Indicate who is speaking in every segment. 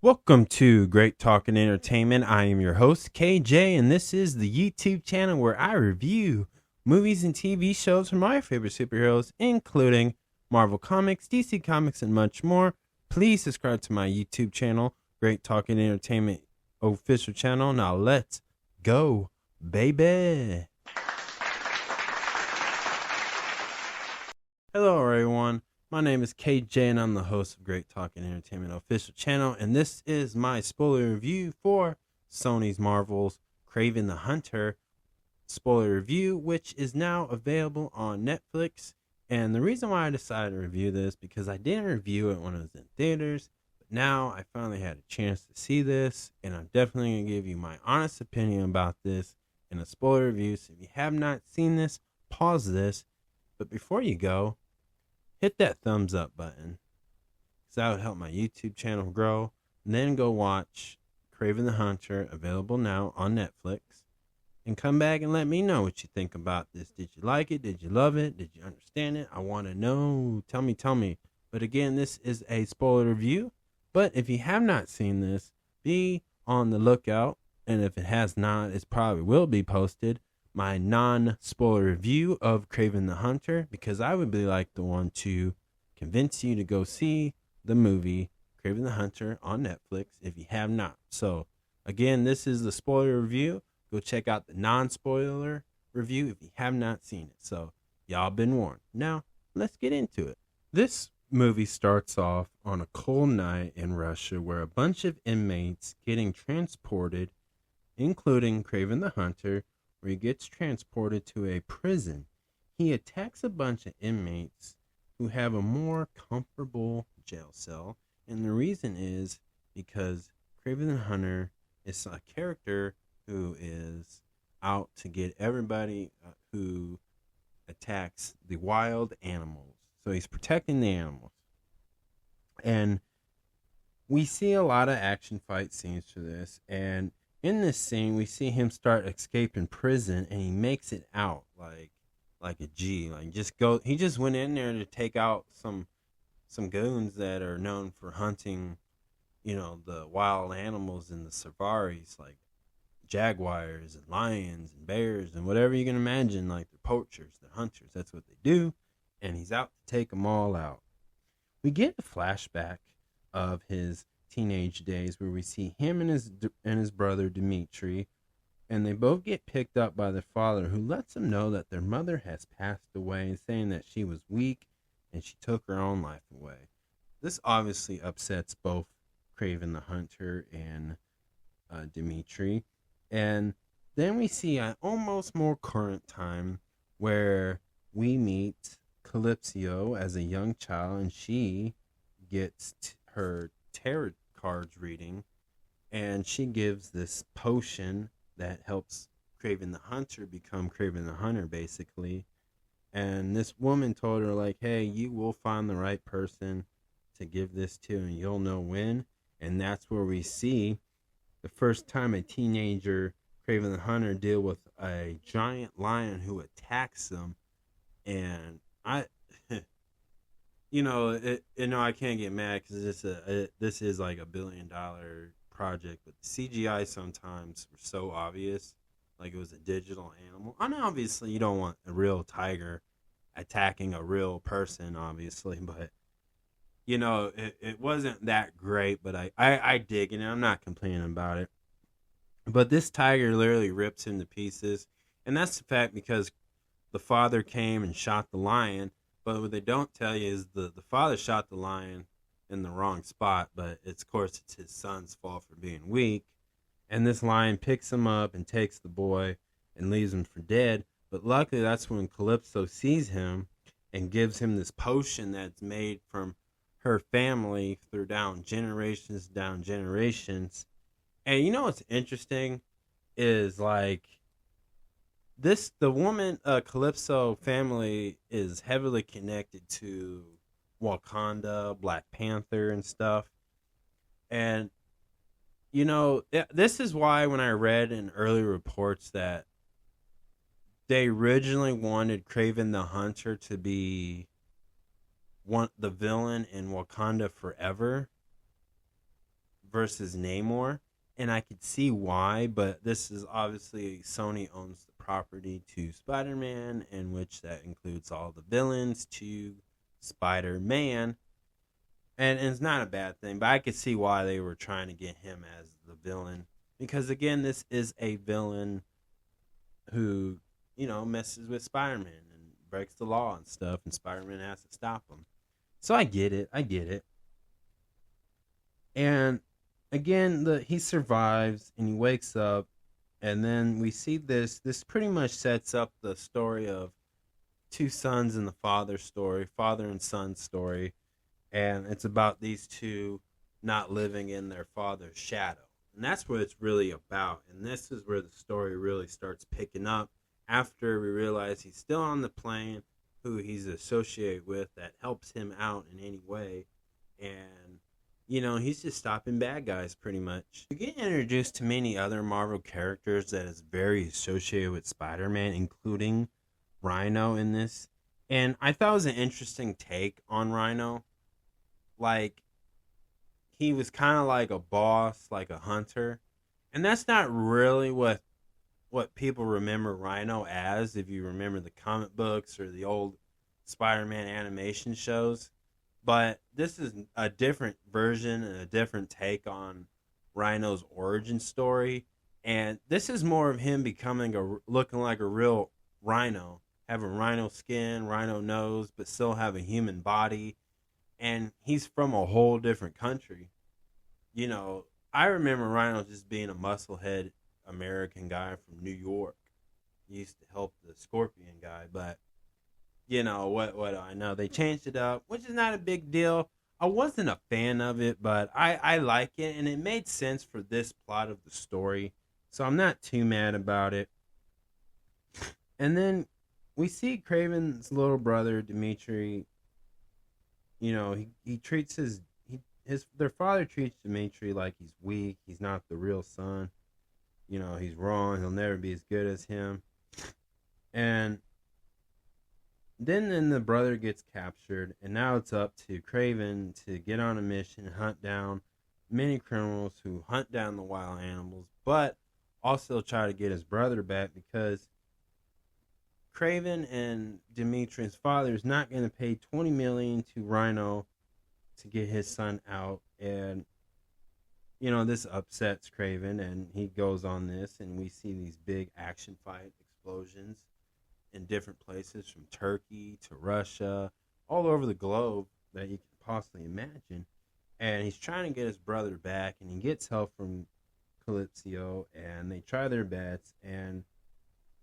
Speaker 1: Welcome to Great Talk and Entertainment. I am your host, KJ, and this is the YouTube channel where I review movies and TV shows from my favorite superheroes, including Marvel Comics, DC Comics, and much more. Please subscribe to my YouTube channel, Great Talk and Entertainment official channel. Now let's go, baby. Hello, everyone. My name is KJ, and I'm the host of Great Talk and Entertainment official channel, and this is my spoiler review for Sony's Marvel's Kraven the Hunter spoiler review, which is now available on Netflix. And the reason why I decided to review this, because I didn't review it when it was in theaters, but now I finally had a chance to see this, and I'm definitely going to give you my honest opinion about this in a spoiler review. So if you have not seen this, pause this, but before you go, hit that thumbs up button, because that would help my YouTube channel grow. And then go watch Kraven the Hunter, available now on Netflix, and come back and let me know what you think about this. Did you like it? Did you love it? Did you understand it? I want to know. Tell me. But again, this is a spoiler review. But if you have not seen this, be on the lookout. And if it has not, it probably will be posted. My non-spoiler review of Kraven the Hunter, because I would be like the one to convince you to go see the movie Kraven the Hunter on Netflix if you have not. So again, this is the spoiler review. Go check out the non-spoiler review if you have not seen it. So y'all been warned. Now let's get into it. This movie starts off on a cold night in Russia where a bunch of inmates getting transported, including Kraven the Hunter, where he gets transported to a prison. He attacks a bunch of inmates who have a more comfortable jail cell, and the reason is because Kraven the Hunter is a character who is out to get everybody who attacks the wild animals. So he's protecting the animals. And we see a lot of action fight scenes for this, and in this scene, we see him start escaping prison, and he makes it out like a G. He just went in there to take out some goons that are known for hunting, the wild animals in the safaris, like jaguars and lions and bears and whatever you can imagine. Like, they're poachers, they're hunters. That's what they do, and he's out to take them all out. We get a flashback of his teenage days where we see him and his brother Dimitri, and they both get picked up by their father, who lets them know that their mother has passed away, saying that she was weak and she took her own life away. This obviously upsets both Kraven the Hunter and Dimitri. And then we see an almost more current time where we meet Calypso as a young child, and she gets her tarot cards reading, and she gives this potion that helps Kraven the Hunter become Kraven the Hunter, basically. And this woman told her, like, hey, you will find the right person to give this to, and you'll know when. And that's where we see the first time a teenager Kraven the Hunter deal with a giant lion who attacks them. And I I can't get mad because this is like $1 billion project, but the CGI sometimes were so obvious, like it was a digital animal. And obviously, you don't want a real tiger attacking a real person, obviously, but it wasn't that great. But I dig it, and I'm not complaining about it. But this tiger literally rips him to pieces, and that's the fact because the father came and shot the lion. But what they don't tell you is the father shot the lion in the wrong spot, but of course it's his son's fault for being weak. And this lion picks him up and takes the boy and leaves him for dead. But luckily, that's when Calypso sees him and gives him this potion that's made from her family through down generations. And what's interesting is, like, the woman Calypso family is heavily connected to Wakanda, Black Panther, and stuff. And this is why when I read in early reports that they originally wanted Kraven the Hunter to be the villain in Wakanda Forever, versus Namor, and I could see why, but this is obviously Sony owns the property to Spider-Man, in which that includes all the villains to Spider-Man, and it's not a bad thing, but I could see why they were trying to get him as the villain, because again, this is a villain who, messes with Spider-Man and breaks the law and stuff, and Spider-Man has to stop him. So I get it. And again, he survives and he wakes up, and then we see this. This pretty much sets up the story of two sons and the father story, father and son story, and it's about these two not living in their father's shadow. And that's what it's really about. And this is where the story really starts picking up after we realize he's still on the plane, who he's associated with that helps him out in any way. And, he's just stopping bad guys pretty much. You get introduced to many other Marvel characters that is very associated with Spider-Man, including Rhino in this. And I thought it was an interesting take on Rhino. Like, he was kind of like a boss, like a hunter. And that's not really what people remember Rhino as, if you remember the comic books or the old Spider-Man animation shows. But this is a different version and a different take on Rhino's origin story. And this is more of him looking like a real rhino, having rhino skin, rhino nose, but still have a human body. And he's from a whole different country. I remember Rhino just being a musclehead American guy from New York. He used to help the Scorpion guy, but what do I know? They changed it up, which is not a big deal. I wasn't a fan of it, but I like it, and it made sense for this plot of the story, so I'm not too mad about it. And then we see Kraven's little brother, Dimitri. He treats their father treats Dimitri like he's weak. He's not the real son. He's wrong. He'll never be as good as him. And then the brother gets captured, and now it's up to Kraven to get on a mission, hunt down many criminals who hunt down the wild animals, but also try to get his brother back, because Kraven and Dimitri's father is not going to pay $20 million to Rhino to get his son out. And this upsets Kraven, and he goes on this, and we see these big action fight explosions in different places, from Turkey to Russia, all over the globe that you can possibly imagine. And he's trying to get his brother back, and he gets help from Calypso, and they try their best. And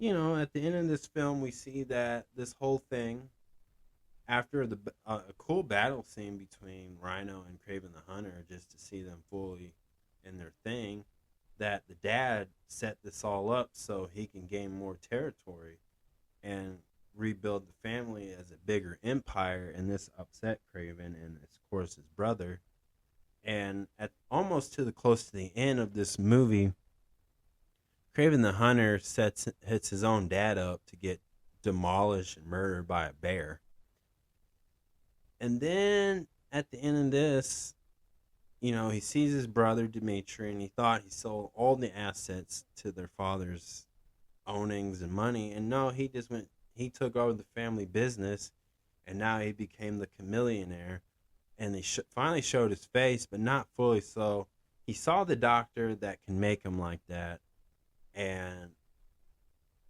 Speaker 1: at the end of this film, we see that this whole thing, after a cool battle scene between Rhino and Kraven the Hunter, just to see them fully in their thing, that the dad set this all up so he can gain more territory and rebuild the family as a bigger empire. And this upset Kraven and, of course, his brother. And at almost close to the end of this movie, Kraven the Hunter hits his own dad up to get demolished and murdered by a bear. And then at the end of this, he sees his brother Dimitri, and he thought he sold all the assets to their father's ownings and money. And no, he took over the family business, and now he became the chameleonaire. And they finally showed his face, but not fully so. He saw the doctor that can make him like that. And,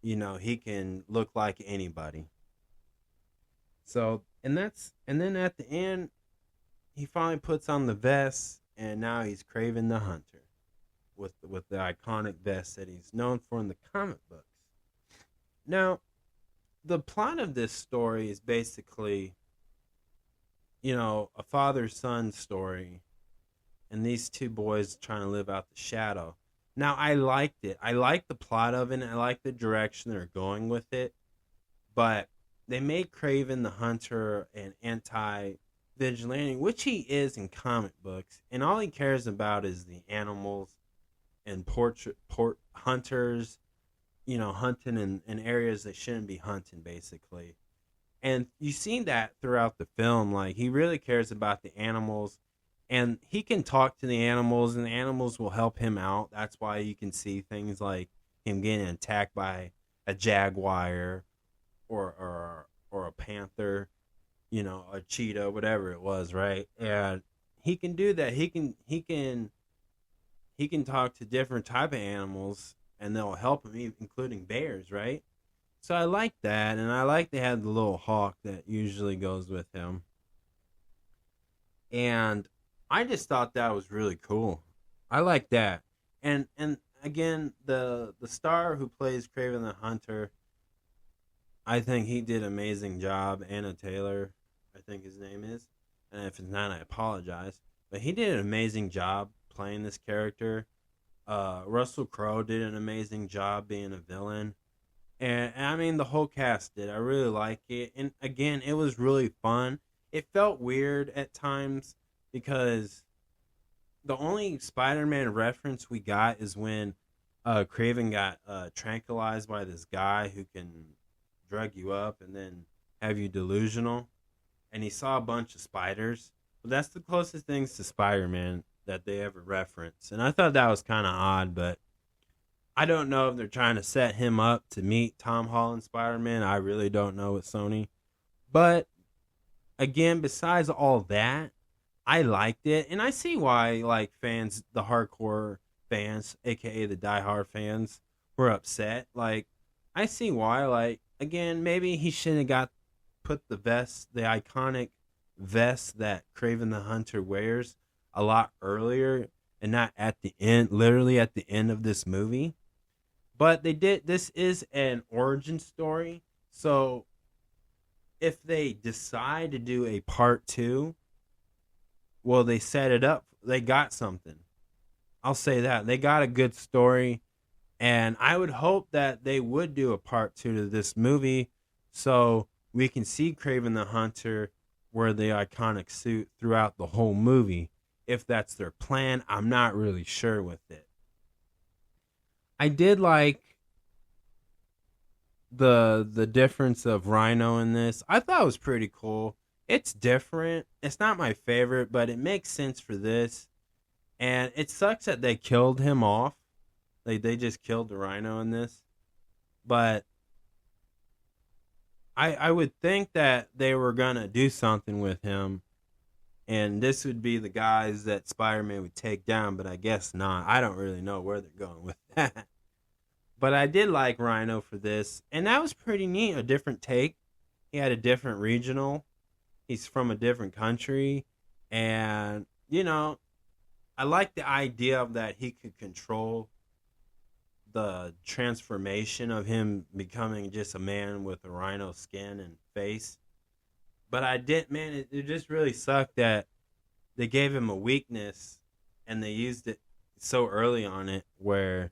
Speaker 1: he can look like anybody. So, and then at the end, he finally puts on the vest, and now he's Kraven the Hunter with the iconic vest that he's known for in the comic books. Now, the plot of this story is basically, a father-son story, and these two boys trying to live out the shadow. Now, I liked it. I liked the plot of it, and I liked the direction they're going with it, but they made Kraven the Hunter an anti-vigilante, which he is in comic books, and all he cares about is the animals and hunters, hunting in areas they shouldn't be hunting, basically. And you see that throughout the film. Like, he really cares about the animals, and he can talk to the animals, and the animals will help him out. That's why you can see things like him getting attacked by a jaguar or a panther, a cheetah, whatever it was, right? And he can do that. He can talk to different type of animals, and they'll help him, including bears, right? So I like that, and I like they had the little hawk that usually goes with him, and I just thought that was really cool. I like that, and again, the star who plays Craven the Hunter, I think he did an amazing job. Anna Taylor, I think his name is, and if it's not, I apologize. But he did an amazing job playing this character. Russell Crowe did an amazing job being a villain. And I mean, the whole cast did. I really like it. And again, it was really fun. It felt weird at times because the only Spider-Man reference we got is when Craven got tranquilized by this guy who can drug you up and then have you delusional. And he saw a bunch of spiders. But that's the closest things to Spider-Man that they ever reference. And I thought that was kind of odd, but I don't know if they're trying to set him up to meet Tom Holland Spider-Man. I really don't know with Sony. But again, besides all that, I liked it. And I see why like fans, the hardcore fans, aka the diehard fans, were upset. Like, I see why. Like, again, maybe he shouldn't have put the vest, the iconic vest that Craven the Hunter wears, a lot earlier and not at the end, literally at the end of this movie. But they did. This is an origin story. So if they decide to do a part 2, well, they set it up. They got something. I'll say that. They got a good story. And I would hope that they would do a part 2 to this movie so we can see Craven the Hunter wear the iconic suit throughout the whole movie. If that's their plan, I'm not really sure with it. I did like the difference of Rhino in this. I thought it was pretty cool. It's different. It's not my favorite, but it makes sense for this. And it sucks that they killed him off. They just killed the Rhino in this. But I would think that they were going to do something with him. And this would be the guys that Spider-Man would take down, but I guess not. I don't really know where they're going with that. But I did like Rhino for this, and that was pretty neat, a different take. He had a different regional. He's from a different country. And, I like the idea of that he could control the transformation of him becoming just a man with a rhino skin and face. But it just really sucked that they gave him a weakness and they used it so early on it where,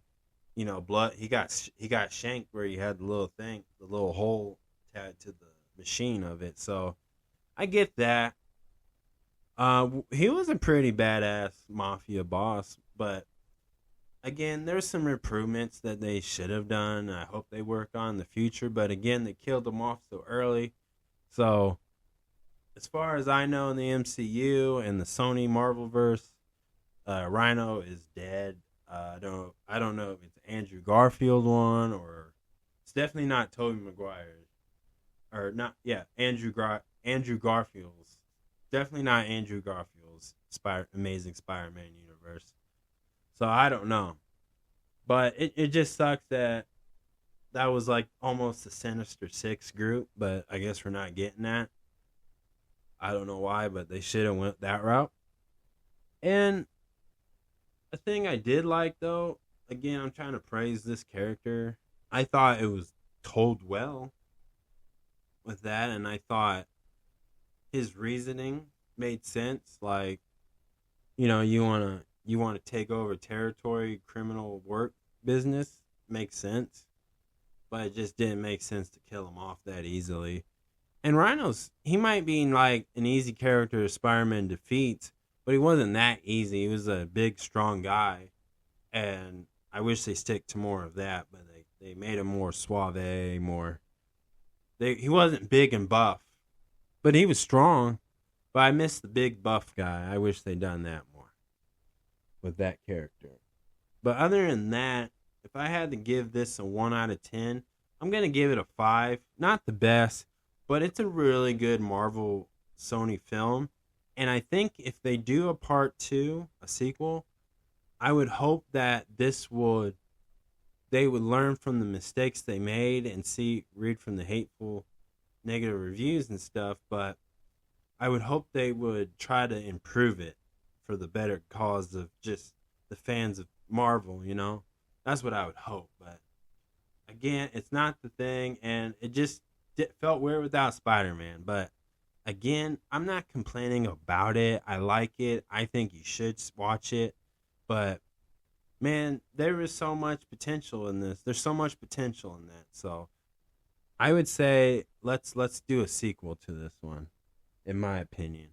Speaker 1: blood, he got shanked where he had the little hole tagged to the machine of it. So I get that. He was a pretty badass mafia boss, but again, there's some improvements that they should have done. I hope they work on in the future, but again, they killed him off so early. So as far as I know in the MCU and the Sony Marvelverse, Rhino is dead. I don't know if it's Andrew Garfield one or it's definitely not Tobey Maguire or not. Yeah, Andrew Garfield's definitely not Andrew Garfield's Amazing Spider-Man universe. So I don't know, but it just sucks that was like almost a Sinister Six group, but I guess we're not getting that. I don't know why, but they should have went that route. And a thing I did like, though, again, I'm trying to praise this character. I thought it was told well with that, and I thought his reasoning made sense. Like, you want to take over territory, criminal work business, makes sense. But it just didn't make sense to kill him off that easily. And he might be like an easy character Spider-Man defeats, but he wasn't that easy. He was a big, strong guy. And I wish they stick to more of that, but they made him more suave, he wasn't big and buff, but he was strong. But I miss the big buff guy. I wish they'd done that more with that character. But other than that, if I had to give this a 1 out of 10, I'm going to give it a 5. Not the best, but it's a really good Marvel Sony film. And I think if they do a part 2, a sequel, I would hope that they would learn from the mistakes they made and read from the hateful negative reviews and stuff, but I would hope they would try to improve it for the better cause of just the fans of Marvel, you know? That's what I would hope, but again, it's not the thing, and it just felt weird without Spider-Man, but again, I'm not complaining about it. I like it. I think you should watch it, but man, there is so much potential in this. There's so much potential in that. So I would say let's do a sequel to this one, in my opinion.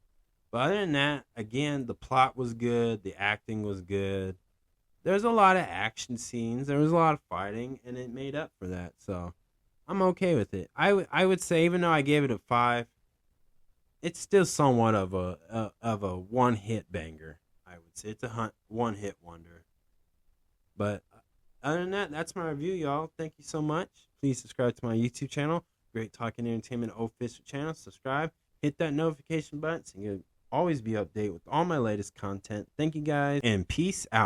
Speaker 1: But other than that, again, the plot was good, the acting was good. There's a lot of action scenes, there was a lot of fighting, and it made up for that. So I'm okay with it. I would say, even though I gave it a 5, it's still somewhat of a one hit banger. I would say it's a one hit wonder. But other than that, that's my review, y'all. Thank you so much. Please subscribe to my YouTube channel, Great Talk and Entertainment Official Channel. Subscribe, hit that notification button so you'll always be updated with all my latest content. Thank you guys, and peace out.